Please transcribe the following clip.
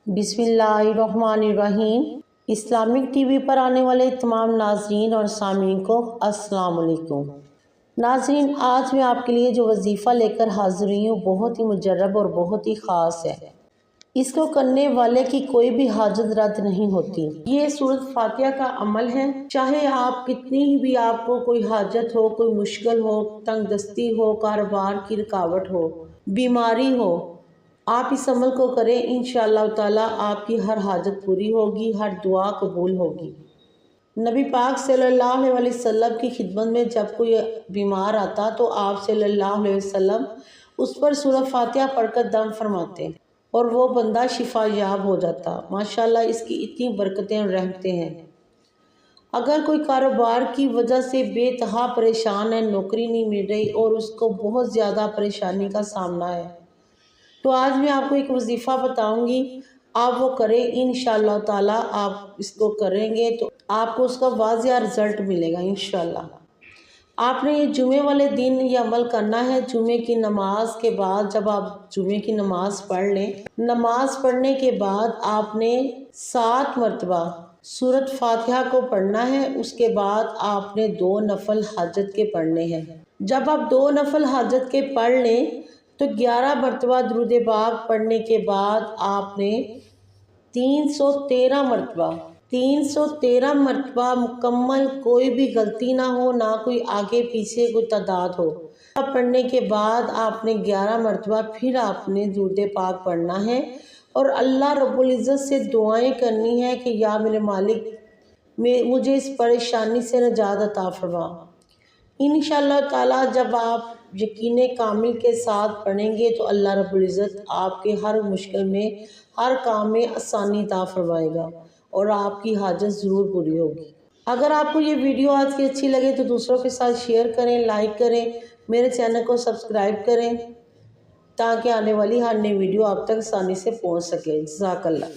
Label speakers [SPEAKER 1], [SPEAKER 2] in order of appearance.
[SPEAKER 1] बिस्मिल्लाहिर्रहमानिर्रहीम। Islamic TV पर आने वाले तमाम नाजरीन और सामीन को अस्सलाम वालेकुम। नाजरीन, आज मैं आपके लिए जो वजीफ़ा लेकर हाजिर हुई हूँ बहुत ही मुजर्रब और बहुत ही ख़ास है। इसको करने वाले की कोई भी हाजत रद्द नहीं होती। ये सूरत फातिहा का अमल है। चाहे आप कितनी भी आपको कोई हाजत हो, कोई मुश्किल हो, तंगदस्ती हो, कारोबार की रुकावट हो, बीमारी हो, आप इस अमल को करें, इंशाअल्लाह ताला आपकी हर हाजत पूरी होगी, हर दुआ कबूल होगी। नबी पाक सल्लल्लाहु अलैहि वसल्लम की खिदमत में जब कोई बीमार आता तो आप सल्लल्लाहु अलैहि वसल्लम उस पर सूरत फातिहा पढ़कर दम फरमाते और वो बंदा शिफा याब हो जाता। माशाअल्लाह, इसकी इतनी बरकतें और रहमतें हैं। अगर कोई कारोबार की वजह से बेतहा परेशान है, नौकरी नहीं मिल रही और उसको बहुत ज़्यादा परेशानी का सामना है, तो आज मैं आपको एक वजीफ़ा बताऊंगी, आप वो करें, इंशाअल्लाह ताला आप इसको करेंगे तो आपको उसका वाज़िया रिज़ल्ट मिलेगा इंशाअल्लाह। आपने ये जुमे वाले दिन ये अमल करना है। जुमे की नमाज के बाद जब आप जुमे की नमाज पढ़ लें, नमाज पढ़ने के बाद आपने 7 मरतबा सूरत फातिहा को पढ़ना है। उसके बाद आपने 2 नफल हाजत के पढ़ने हैं। जब आप 2 नफल हाजत के पढ़ लें तो 11 मरतबा दुरूद पाक पढ़ने के बाद आपने 313 मरतबा मुकम्मल, कोई भी गलती ना हो, ना कोई आगे पीछे कोई तादाद हो, पढ़ने के बाद आपने 11 मरतबा फिर आपने दुरूद पाक पढ़ना है और अल्लाह रब्बुल इज़्ज़त से दुआएं करनी है कि या मेरे मालिक मुझे इस परेशानी से निजात अता फरमा। इंशाअल्लाह ताला जब आप यकीन कामिल के साथ पढ़ेंगे तो अल्लाह रब्बुल इज़्ज़त आपके हर मुश्किल में, हर काम में आसानी अता फरमाएगा और आपकी हाजत ज़रूर पूरी होगी। अगर आपको ये वीडियो आज की अच्छी लगे तो दूसरों के साथ शेयर करें, लाइक करें, मेरे चैनल को सब्सक्राइब करें ताकि आने वाली हर नई वीडियो आप तक आसानी से पहुँच सके। जज़ाकल्लाह।